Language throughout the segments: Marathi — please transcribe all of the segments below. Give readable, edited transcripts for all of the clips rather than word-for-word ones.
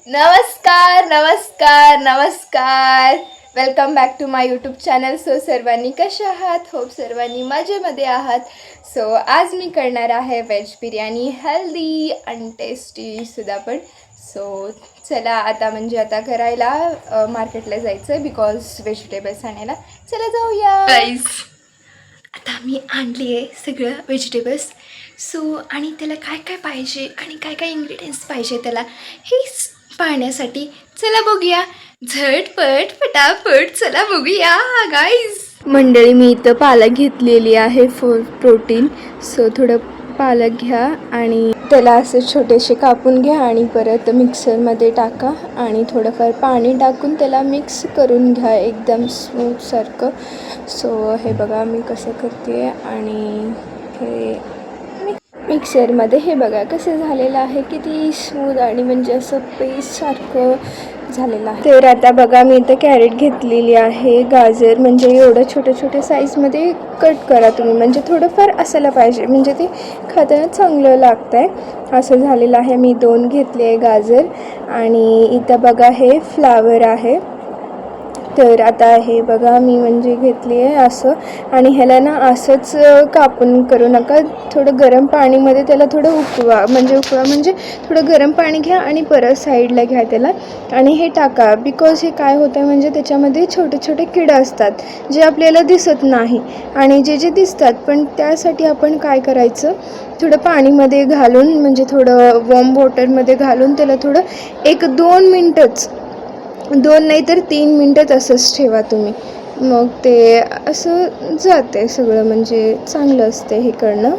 नमस्कार नमस्कार नमस्कार. Welcome back to my YouTube channel. So सर्वांनी कशा आहात? होप सर्वांनी मजेमध्ये आहात. सो आज मी करणार आहे व्हेज बिर्याणी, हेल्दी आणि टेस्टी सुद्धा पण. सो चला आता करायला मार्केटला जायचं आहे बिकॉज व्हेजिटेबल्स आणायला. चला जाऊया गाईज. आता मी आणली आहे सगळं व्हेजिटेबल्स. सो आणि त्याला काय काय पाहिजे आणि काय काय इंग्रेडियंट्स पाहिजे त्याला हेच पाहण्यासाठी चला बघूया. झटपट फटाफट चला बघूया गाईज. मंडळी, मी इथं पालक घेतलेली आहे फॉर प्रोटीन. सो थोडं पालक घ्या आणि त्याला असे छोटेसे कापून घ्या आणि परत मिक्सरमध्ये टाका आणि थोडंफार पाणी टाकून त्याला मिक्स करून घ्या एकदम स्मूथसारखं. सो हे बघा मी कसं करते आणि हे मिक्सरमध्ये हे बघा कसं झालेलं आहे, किती स्मूथ आणि म्हणजे असं पेस्टसारखं झालेलं आहे. तर आता बघा मी इथं कॅरेट घेतलेली आहे, गाजर म्हणजे एवढं छोटे छोटे साईजमध्ये कट करा तुम्ही, म्हणजे थोडंफार असायला पाहिजे म्हणजे ते खाताना चांगलं लागतं आहे. असं झालेलं आहे. मी 2 घेतले आहे गाजर आणि इथं बघा हे फ्लावर आहे. तर आता हे बघा मी म्हणजे घेतली आहे असं आणि ह्याला ना असंच कापून करू नका. थोडं गरम पाणीमध्ये त्याला थोडं उकळवा म्हणजे थोडं गरम पाणी घ्या आणि परत साईडला घ्या त्याला आणि हे टाका. बिकॉज हे काय होतं आहे म्हणजे त्याच्यामध्ये छोटे छोटे किडे असतात जे आपल्याला दिसत नाही आणि जे दिसतात, पण त्यासाठी आपण काय करायचं, थोडं पाणीमध्ये घालून म्हणजे थोडं वॉर्म वॉटरमध्ये घालून त्याला थोडं 1-2 मिनटंच, 2 नाही तर 3 मिनटं असंच ठेवा तुम्ही. मग ते असं जाते सगळं म्हणजे चांगलं असते हे करणं.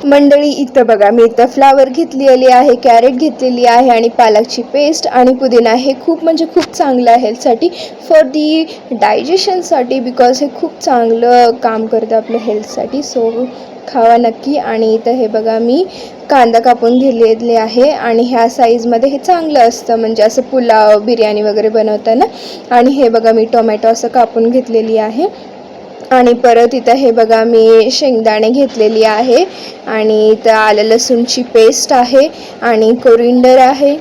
मंडळी इथं बघा मी इथं फ्लावर घेतलेली आहे, कॅरेट घेतलेली आहे आणि पालकची पेस्ट आणि पुदिना. हे खूप म्हणजे खूप चांगलं आहे हेल्थसाठी, फॉर दी डायजेशनसाठी, बिकॉज हे खूप चांगलं काम करतं आपल्या हेल्थसाठी. सो खावा नक्की. आणि इथं हे बघा मी कांदा कापून घेतलेले आहे आणि ह्या साईजमध्ये हे चांगलं असतं म्हणजे असं पुलाव बिर्याणी वगैरे बनवताना. आणि हे बघा मी टोमॅटो असं कापून घेतलेली आहे आणि परत इथं हे बघा मी शेंगदाणे घेतलेली आहे आणि इथं आलं लसूणची पेस्ट आहे आणि कोरिंडर आहे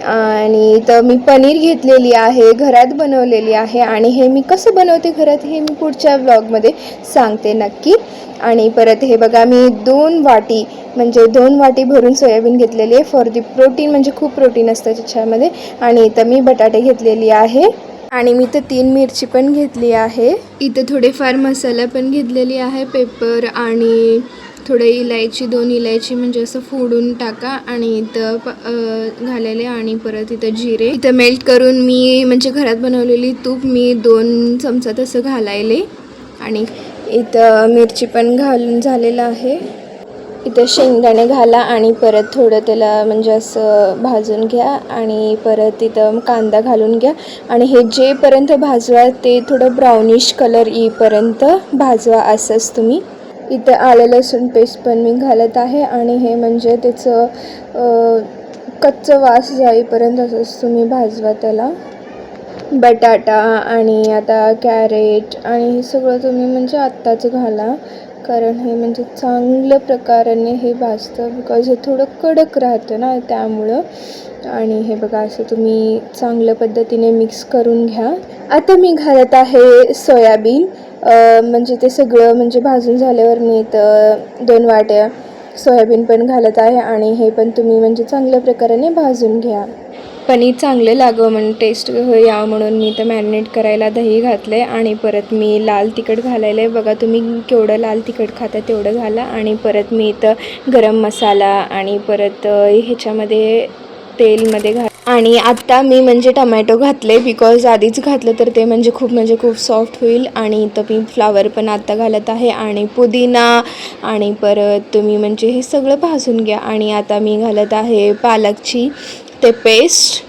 आणि इथं मी पनीर घेतलेली आहे, घरात बनवलेली आहे आणि हे मी कसं बनवते घरात हे मी पुढच्या व्लॉगमध्ये सांगते नक्की. आणि परत हे बघा मी 2 वाटी भरून सोयाबीन घेतलेली आहे फॉर दी प्रोटीन, म्हणजे खूप प्रोटीन असतं त्याच्यामध्ये. आणि इथं मी बटाटे घेतलेली आहे आणि मी तर 3 मिरची पण घेतली आहे. इथं थोडेफार मसाला पण घेतलेली आहे, पेपर आणि थोडं इलायची, 2 इलायची म्हणजे असं फोडून टाका आणि इथं घालेले आणि परत इथं जिरे. इथं मेल्ट करून मी म्हणजे घरात बनवलेली तूप मी 2 चमचा तसं घालायले आणि इथं मिरची पण घालून झालेलं आहे. इथं शेंगदाणे घाला आणि परत थोडं त्याला म्हणजे असं भाजून घ्या आणि परत इथं कांदा घालून घ्या आणि हे जेपर्यंत भाजवा ते थोडं ब्राउनिश कलर येईपर्यंत भाजवा असंच तुम्ही. इथं आलं लसूण पेस्ट पण मी घालत आहे आणि हे म्हणजे त्याचं कच्चं वास जाईपर्यंत असंच तुम्ही भाजवा त्याला. बटाटा आणि आता कॅरेट आणि हे सगळं तुम्ही म्हणजे आत्ताच घाला, कारण हे म्हणजे चांगल्या प्रकाराने हे भाजतं बिकॉज हे थोडं कडक राहतं ना त्यामुळं. आणि हे बघा असं तुम्ही चांगल्या पद्धतीने मिक्स करून घ्या. आता मी घालत आहे सोयाबीन, म्हणजे ते सगळं म्हणजे भाजून झाल्यावर मी इथं 2 वाट्या सोयाबीन पण घालत आहे आणि हे पण तुम्ही म्हणजे चांगल्या प्रकाराने भाजून घ्या. पनीर चांगलं लागावं म्हणून टेस्ट यावं म्हणून मी इथं मॅरिनेट करायला दही घातलं आहे आणि परत मी लाल तिखट घालायला आहे. बघा तुम्ही केवढं लाल तिखट खाता तेवढं घाला आणि परत मी इथं गरम मसाला आणि परत ह्याच्यामध्ये तेलमध्ये आणि आत्ता मी म्हणजे टमॅटो घातले बिकॉज आधीच घातलं तर ते म्हणजे खूप सॉफ्ट होईल. आणि इथं मी फ्लावर पण आत्ता घालत आहे आणि पुदिना आणि परत तुम्ही म्हणजे हे सगळं भाजून घ्या. आणि आता मी घालत आहे पालकची ते पेस्ट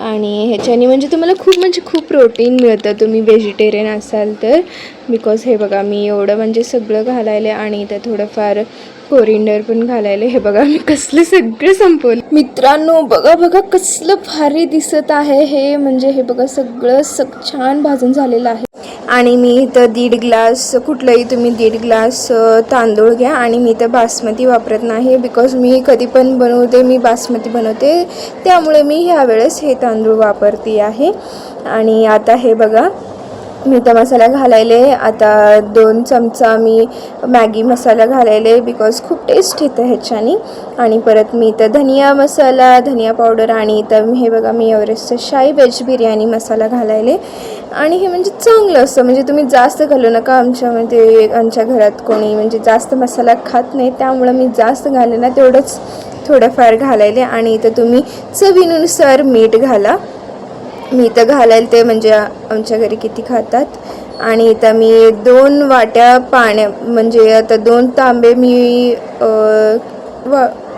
आणि ह्याच्याने म्हणजे तुम्हाला खूप प्रोटीन मिळतं तुम्ही व्हेजिटेरियन असाल तर. बिकॉज हे बघा मी एवढं म्हणजे सगळं घालायले आणि इथं थोडंफार कोरिंडर पण घालायले. हे बघा मी कसलं सगळं संपवलं मित्रांनो. बघा कसलं भारी दिसत आहे हे, म्हणजे हे बघा सगळं छान भाजून झालेलं आहे. आणि मी इथं 1.5 ग्लास, कुठलंही तुम्ही 1.5 ग्लास तांदूळ घ्या. आणि मी इथं बासमती वापरत नाही बिकॉज मी कधी पण बनवते मी बासमती बनवते, त्यामुळे मी ह्यावेळेस हे तांदूळ वापरते आहे. आणि आता हे बघा मी तर मसाला घालायले, आता 2 चमचा मी मॅगी मसाला घालायले बिकॉज खूप टेस्ट येतं ह्याच्याने. आणि परत मी इथं धनिया मसाला, धनिया पावडर, आणि इथं हे बघा मी एव्हरेस्टचं शाही व्हेज बिर्याणी मसाला घालायले. आणि हे म्हणजे चांगलं असतं, म्हणजे तुम्ही जास्त घालू नका. आमच्या घरात कोणी म्हणजे जास्त मसाला खात नाही, त्यामुळं मी जास्त घाले ना तेवढंच थोडंफार घालायले. आणि इथं तुम्ही चवीनुसार मीठ घाला. मी इथं घालायला ते म्हणजे आमच्या घरी किती खातात. आणि इथं मी 2 वाट्या म्हणजे आता 2 तांबे मी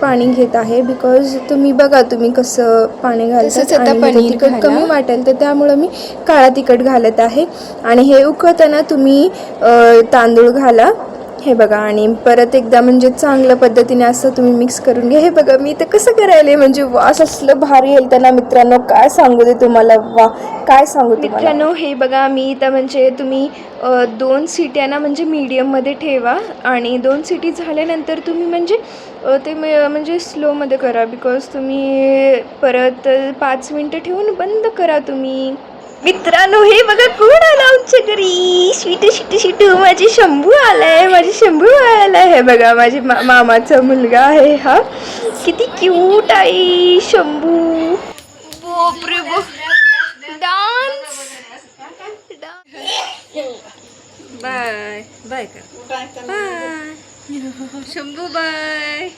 पाणी घेत आहे बिकॉज तुम्ही बघा तुम्ही कसं पाणी घालतात. आणि तिखट कमी वाटेल तर त्यामुळं मी काळा तिखट घालत आहे. आणि हे उकळताना तुम्ही तांदूळ घाला. हे बघा, आणि परत एकदा म्हणजे चांगल्या पद्धतीने असं तुम्ही मिक्स करून घ्या. हे बघा मी इथं कसं करायला, म्हणजे वास असलं भारी येईल त्यांना मित्रांनो, काय सांगू दे तुम्हाला, वा काय सांगू मित्रांनो. हे बघा मी इथं म्हणजे तुम्ही 2 शिट्या ना म्हणजे मीडियममध्ये ठेवा. आणि 2 शिटी झाल्यानंतर तुम्ही म्हणजे ते म्हणजे स्लोमध्ये करा बिकॉज तुम्ही परत 5 मिनटं ठेवून बंद करा तुम्ही. मित्रांनो हे बघा कोण आलं आमच्या घरी, शिटू माझी शंभू आलाय. हे बघा माझी मामाचा मुलगा आहे हा, किती क्यूट आहे शंभू. बापरे dance bye bye Shambhu bye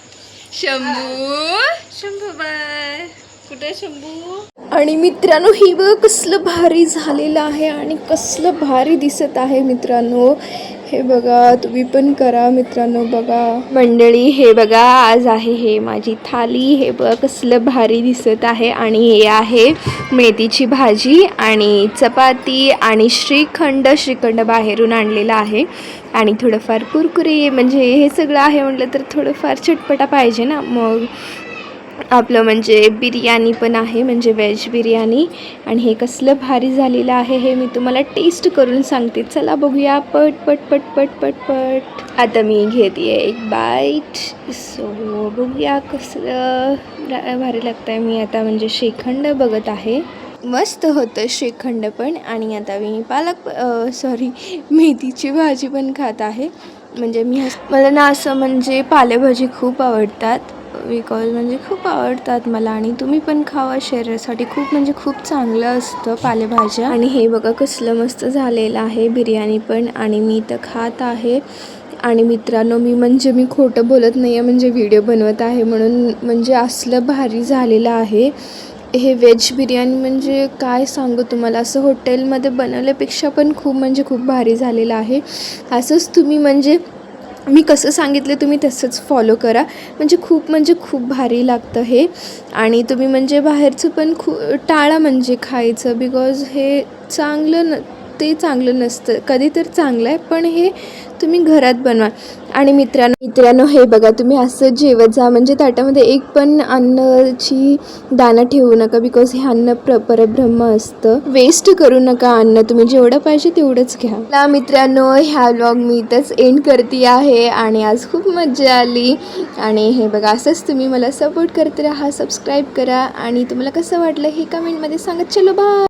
Shambhu bye. कुठे शंभू. आणि मित्रांनो ही बघ कसलं भारी झालेलं आहे आणि कसलं भारी दिसत आहे मित्रांनो. हे बघा तुम्ही पण करा मित्रांनो. बघा मंडळी हे बघा आज आहे हे माझी थाली. हे बघा कसलं भारी दिसत आहे. आणि हे आहे मेथीची भाजी आणि चपाती आणि श्रीखंड बाहेरून आणलेला आहे. आणि थोडंफार कुरकुरे, म्हणजे हे सगळं आहे म्हटलं तर थोडंफार चटपटा पाहिजे ना. मग आपलं म्हणजे बिर्याणी पण आहे, म्हणजे व्हेज बिर्याणी. आणि हे कसलं भारी झालेलं आहे हे मी तुम्हाला टेस्ट करून सांगते. चला बघूया पट पट पट पट पट पट. आता मी घेते एक बाईट. सो बघूया कसलं भारी लागतं आहे. मी आता म्हणजे श्रीखंड बघत आहे, मस्त होतं श्रीखंड पण. आणि आता मी मेथीची भाजी पण खात आहे. म्हणजे मला ना असं म्हणजे पालेभाजी खूप आवडतात बिकॉज म्हणजे खूप आवडतात मला. आणि तुम्ही पण खावा, शरीरासाठी खूप चांगलं असतं पालेभाज्या. आणि हे बघा कसलं मस्त झालेलं आहे बिर्याणी पण. आणि मी तर खात आहे. आणि मित्रांनो मी खोटं बोलत नाही आहे, म्हणजे व्हिडिओ बनवत आहे म्हणून. म्हणजे असलं भारी झालेलं आहे हे व्हेज बिर्याणी, म्हणजे काय सांगू तुम्हाला. असं हॉटेलमध्ये बनवल्यापेक्षा पण खूप भारी झालेलं आहे. असंच तुम्ही म्हणजे मी कसं सांगितलं तुम्ही तसंच फॉलो करा, म्हणजे खूप भारी लागतं हे. आणि तुम्ही म्हणजे बाहेरचं पण टाळा म्हणजे खायचं बिकॉज हे चांगलं नसतं. कधी तर चांगलं आहे, पण हे तुम्ही घरात बनवा. आणि मित्रांनो हे बघा तुम्ही असं जेवत जा, म्हणजे ताटामध्ये एक पण अन्नाची दाणा ठेवू नका बिकॉज हे अन्न परब्रह्म असतं. वेस्ट करू नका अन्न, तुम्ही जेवढं पाहिजे तेवढंच घ्या. मित्रांनो ह्या व्लॉग मी इथंच एंड करते आहे. आणि आज खूप मजा आली. आणि हे बघा असंच तुम्ही मला सपोर्ट करत राहा, सबस्क्राईब करा. आणि तुम्हाला कसं वाटलं हे कमेंटमध्ये सांगा. चलो बाय.